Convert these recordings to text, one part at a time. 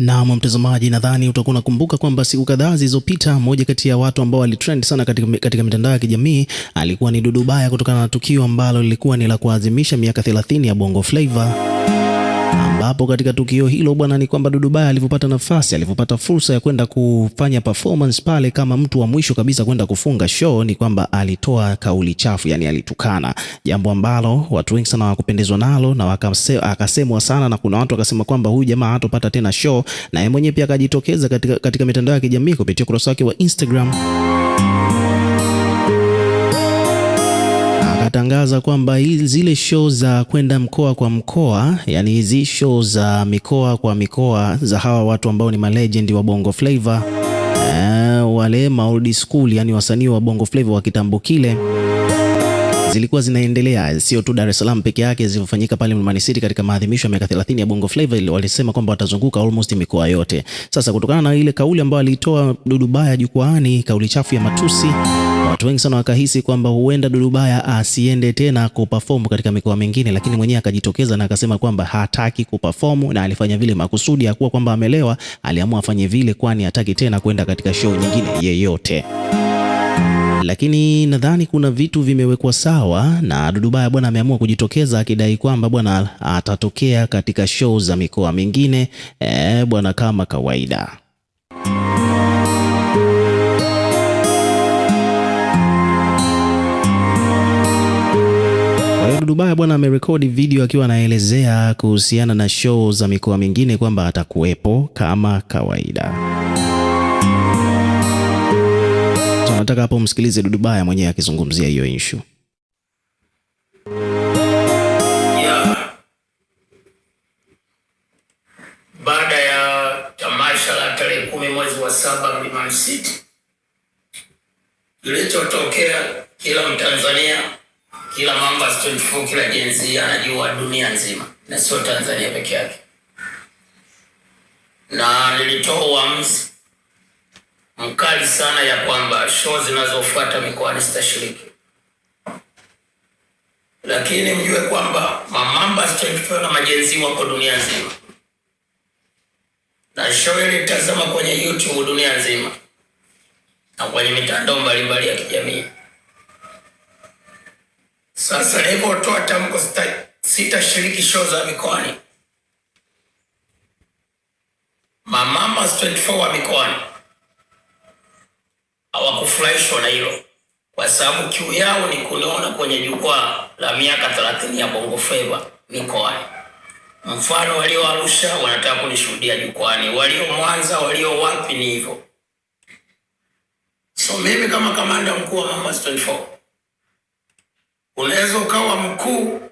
Na mtazamaji, nadhani utakuwa unakumbuka kwamba siku kadhaa zilizopita mmoja kati ya watu ambao walitrend sana katika mitandao ya kijamii alikuwa ni Dudu Baya, kutokana na tukio ambalo lilikuwa ni la kuadhimisha miaka 30 ya Bongo Flava, ambapo katika tukio hilo bwana, ni kwamba Dudu Baya alipopata fursa ya kwenda kufanya performance pale kama mtu wa mwisho kabisa kwenda kufunga show, ni kwamba alitoa kauli chafu, yani alitukana, jambo ambalo watu wengi sana hawakupendezwa nalo na akasemwa sana, na kuna watu wakasema kwamba huyu jamaa hatopata tena show, na yeye mwenyewe pia akajitokeza katika mitandao ya kijamii kupitia ukurasa wake wa Instagram tangaza kwamba zile show za kwenda mkoa kwa mkoa, yani hizi show za mikoa kwa mikoa za hawa watu ambao ni malegend wa Bongo Flava, wale old school, yani wasanii wa Bongo Flava wa kitambo kile, zilikuwa zinaendelea sio tu Dar es Salaam peke yake, zilifanyika pale Mlimani City katika maadhimisho ya miaka 30 ya Bongo Flava. Walisema kwamba watazunguka almost mikoa yote. Sasa kutokana na ile kauli ambayo alitoa Dudu Baya jukwaani, kauli chafu ya matusi, watu wengi sana wakahisi kwamba huenda Dudu Baya asiende tena kuperform katika mikoa mingine, lakini mwenyewe akajitokeza na akasema kwamba hataki kuperform, na alifanya vile makusudi, ya kuwa kwamba amelewa, aliamua afanye vile kwani hataki tena kwenda katika show nyingine yeyote. Lakini nadhani kuna vitu vimewekwa sawa, na Dudu Baya bwana ameamua kujitokeza akidai kwamba bwana atatokea katika show za mikoa mingine bwana kama kawaida. Kwa hiyo Dudu Baya bwana amerekodi video akiwa anaelezea kuhusiana na show za mikoa mingine kwamba atakuwepo kama kawaida. Nataka hapo msikilize Dudu Baya mwenyewe akizungumzia hiyo issue. Baada ya tamasha la tarehe 10 mwezi wa 7 Mlimani City, kilichotokea kila Mtanzania, kila Mambas 24, kila Gen Z anajua dunia nzima na sio Tanzania peke yake. Na nilitoa uamuzi mkali sana ya kwamba show zinazofuata mikoani sitashiriki. Lakini mjue kwamba Mambas 24 na majenzi wako dunia nzima, na show ile tazama kwenye YouTube dunia nzima na kwenye mitandao mbalimbali ya kijamii. Sasa nilipotoa tamko sitashiriki show za mikoani, Mambas 24 wa mikoani hawakufurahishwa na hilo, kwa sababu kiu yao ni kuniona kwenye jukwaa la miaka 30 ya Bongo Flava mikoani. Mfano, walio Arusha wanataka kunishuhudia jukwani, walio Mwanza, walio wapi, ni hivyo. So mimi kama kamanda mkuu wa Mambas 24, unaweza ukawa mkuu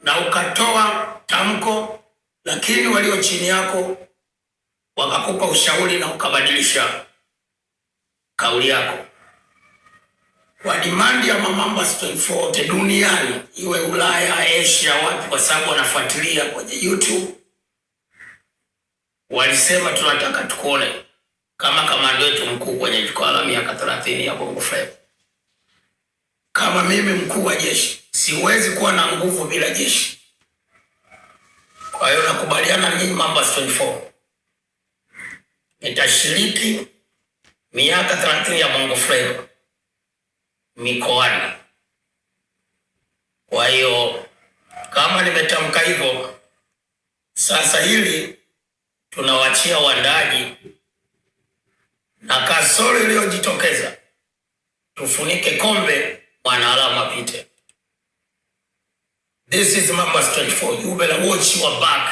na ukatoa tamko, lakini walio chini yako wakakupa ushauri na ukabadilisha kauli yako kwa demand ya Mambas 24 duniani, iwe Ulaya, Asia, wapi, kwa sababu wanafuatilia kwenye YouTube. Walisema tunataka tukuone kama kamanda wetu mkuu kwenye jukwaa la miaka 30 ya Bongo Flava. Kama mimi mkuu wa jeshi siwezi kuwa na nguvu bila jeshi. Kwa hiyo nakubaliana na nyinyi Mambas 24, nitashiriki miaka 30 ya Bongo Flava mikoani. Kwa hiyo kama nimetamka hivyo, sasa hili tunawachia waandaaji, na kasoro iliyojitokeza tufunike kombe, mwanaalama apite. This is Mambas 24. You better watch your back.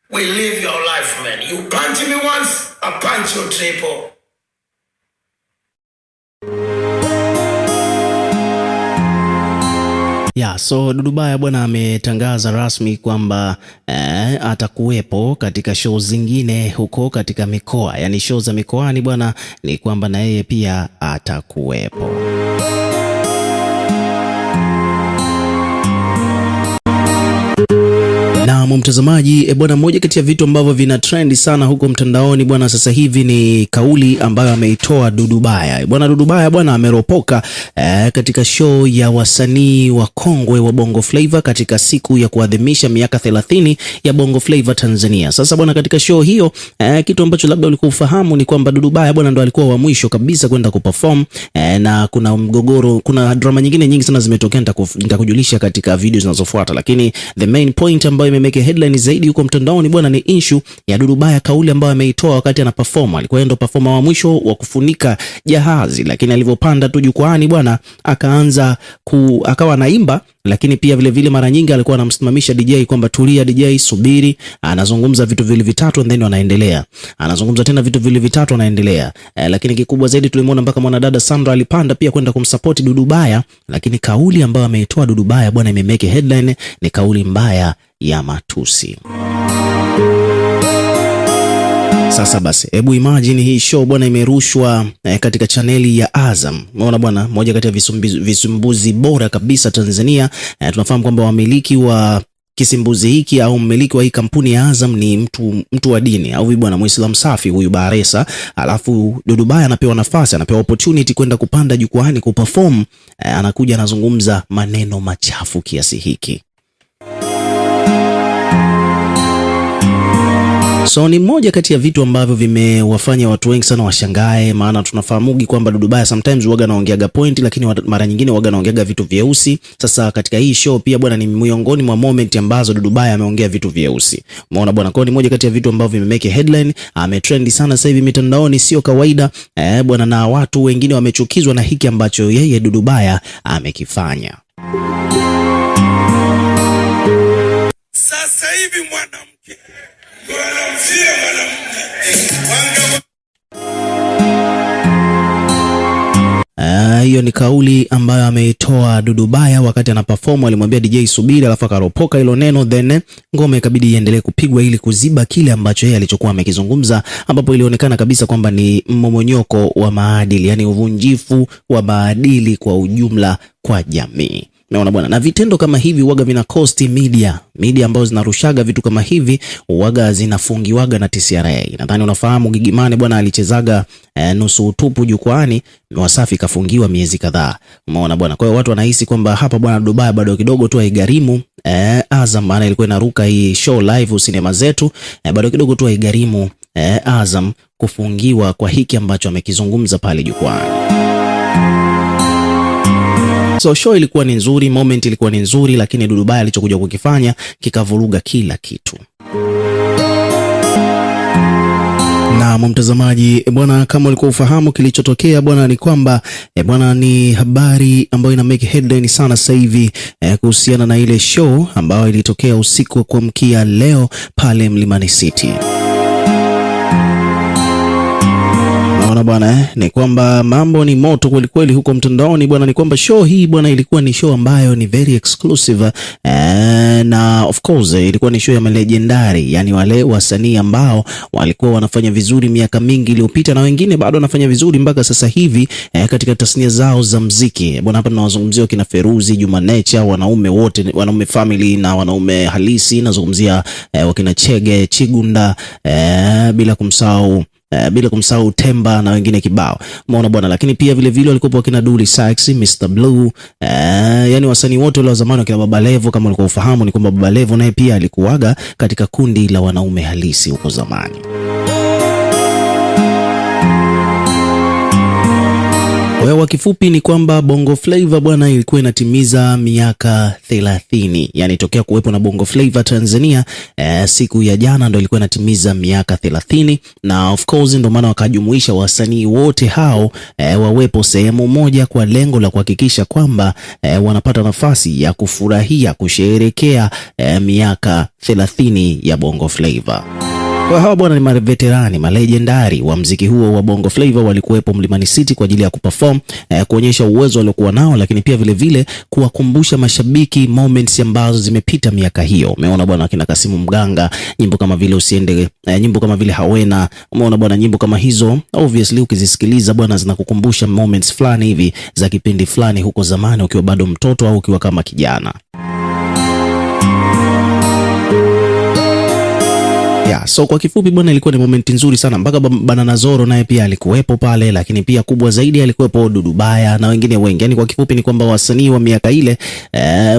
We live your life, man. You punch me once, I punch you triple. So Dudu Baya bwana ametangaza rasmi kwamba atakuwepo katika show zingine huko katika mikoa, yani show za mikoani bwana, ni kwamba na yeye pia atakuwepo. Na Na mtazamaji, bwana, moja kati ya vitu ambavyo vina trend sana huko mtandaoni bwana sasa hivi ni kauli ambayo ameitoa Dudu Baya. Bwana Dudu Baya bwana ameropoka katika show ya wasanii wa kongwe wa Bongo Flava katika siku ya kuadhimisha miaka 30 ya Bongo Flava Tanzania. Sasa bwana, katika show hiyo kitu ambacho labda ulikuwa ufahamu ni kwamba Dudu Baya bwana ndo alikuwa wa mwisho kabisa kwenda kuperform, na kuna mgogoro, kuna drama nyingine nyingi sana zimetokea, nitakujulisha katika video zinazofuata, lakini the main point ambayo imemeke headline zaidi huko mtandaoni bwana ni issue ya Dudu Baya, kauli ambayo ameitoa wakati ana perform. Alikuwa ndo performer wa mwisho wa kufunika jahazi, lakini alivyopanda tu jukwaani bwana akawa anaimba, lakini pia vile vile mara nyingi alikuwa anamsimamisha DJ kwamba tulia DJ, subiri, anazungumza vitu vile vitatu and then anaendelea, anazungumza tena vitu vile vitatu anaendelea. Lakini kikubwa zaidi tulimuona mpaka mwanadada Sandra alipanda pia kwenda kumsupport Dudu Baya, lakini kauli ambayo ameitoa Dudu Baya bwana imemeke headline ni kauli mbaya ya matusi. Sasa basi, hebu imagine hii show bwana imerushwa katika chaneli ya Azam. Unaona bwana, moja kati ya visumbuzi bora kabisa Tanzania. Tunafahamu kwamba wamiliki wa kisimbuzi hiki au mmiliki wa hii kampuni ya Azam ni mtu wa dini au bwana Muislamu safi huyu Baresa. Alafu Dudu Baya anapewa nafasi, anapewa opportunity kwenda kupanda jukwaani kuperform, anakuja anazungumza maneno machafu kiasi hiki. So ni moja kati ya vitu ambavyo vimewafanya watu wengi sana washangae, maana tunafahamugi kwamba Dudu Baya sometimes huaga anaongeaga point, lakini mara nyingine huaga anaongeaga vitu vyeusi. Sasa katika hii show pia bwana ni miongoni mwa moment ambazo Dudu Baya ameongea vitu vyeusi. Umeona bwana, kwa ni moja kati ya vitu ambavyo vimemeke headline, ametrend sana sasa hivi mitandaoni, sio kawaida bwana, na watu wengine wamechukizwa na hiki ambacho yeye Dudu Baya amekifanya. Sasa hivi mwanamke hiyo ni kauli ambayo ameitoa Dudu Baya wakati anaperform. Alimwambia DJ subiri, alafu akaropoka hilo neno, then ngoma ikabidi iendelee kupigwa ili kuziba kile ambacho yeye alichokuwa amekizungumza, ambapo ilionekana kabisa kwamba ni mmomonyoko wa maadili, yani uvunjifu wa maadili kwa ujumla kwa jamii. Unaona bwana, na vitendo kama hivi huaga vina cost media ambazo zinarushaga vitu kama hivi huaga zinafungiwaga na TCRA. Nadhani unafahamu Gigimane bwana alichezaga nusu utupu jukwaani, Wasafi kafungiwa miezi kadhaa. Umeona bwana, kwa hiyo watu wanahisi kwamba hapa bwana Dudu Baya bado kidogo tu haigarimu Azam, maana ilikuwa inaruka hii show live sinema zetu, bado kidogo tu haigarimu Azam kufungiwa kwa hiki ambacho amekizungumza pale jukwaani. So show ilikuwa ni nzuri, moment ilikuwa ni nzuri, lakini Dudu Baya alichokuja kukifanya kikavuruga kila kitu. Na mtazamaji bwana, kama ulikuwa ufahamu kilichotokea bwana ni kwamba bwana ni habari ambayo ina make headline sana sasa hivi kuhusiana na ile show ambayo ilitokea usiku wa kuamkia leo pale Mlimani City. Naona bwana ni kwamba mambo ni moto kweli kweli huko mtandaoni bwana. Ni kwamba show hii bwana ilikuwa ni show ambayo ni very exclusive na of course ilikuwa ni show ya legendary, yani wale wasanii ambao walikuwa wanafanya vizuri miaka mingi iliyopita na wengine bado wanafanya vizuri mpaka sasa hivi katika tasnia zao za muziki bwana. Hapa tunawazungumzia kina Feruzi, Juma Nature, wanaume wote, wanaume family na wanaume halisi. Nazungumzia wakina Chege, Chigunda, bila kumsahau Temba na wengine kibao. Umeona bwana, lakini pia vile vile walikuwa wakina Dully Sykes, Mr Blue, yani wasanii wote wale wa zamani, wakina Baba Levo. Kama ulikuwa ufahamu ni kwamba Baba Levo naye pia alikuwaga katika kundi la wanaume halisi huko zamani. Kwa kifupi ni kwamba Bongo Flava bwana ilikuwa inatimiza miaka 30. Yani tokea kuwepo na Bongo Flava Tanzania siku ya jana ndo ilikuwa inatimiza miaka 30, na of course ndo maana wakajumuisha wasanii wote hao wawepo sehemu moja kwa lengo la kuhakikisha kwamba wanapata nafasi ya kufurahia kusherehekea miaka 30 ya Bongo Flava. Kwa hawa bwana ni maveterani, malegendari wa mziki huo wa Bongo Flava walikuwepo Mlimani City kwa ajili ya kuperform, kuonyesha uwezo waliokuwa nao, lakini pia vile vile kuwakumbusha mashabiki moments ambazo zimepita miaka hiyo. Umeona bwana kina Kasimu Mganga, nyimbo kama vile Usiende, nyimbo kama vile Hawena. Umeona bwana nyimbo kama hizo obviously ukizisikiliza bwana zinakukumbusha moments fulani hivi za kipindi fulani huko zamani ukiwa bado mtoto au ukiwa kama kijana. Yeah, so kwa kifupi bwana, ilikuwa ni moment nzuri sana, mpaka Banana Zoro naye pia alikuwepo pale, lakini pia kubwa zaidi alikuwepo Dudu Baya na wengine wengi. Yani kwa kifupi ni kwamba wasanii wa miaka ile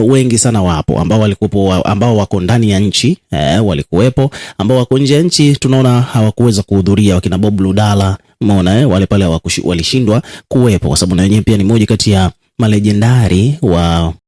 wengi sana wapo, ambao walikuwepo, ambao wako ndani ya nchi walikuwepo, ambao wako nje ya nchi tunaona hawakuweza kuhudhuria, wakina Bob Ludala, umeona wale pale walishindwa kuwepo, kwa sababu na wenyewe pia ni moja kati ya malejendari wa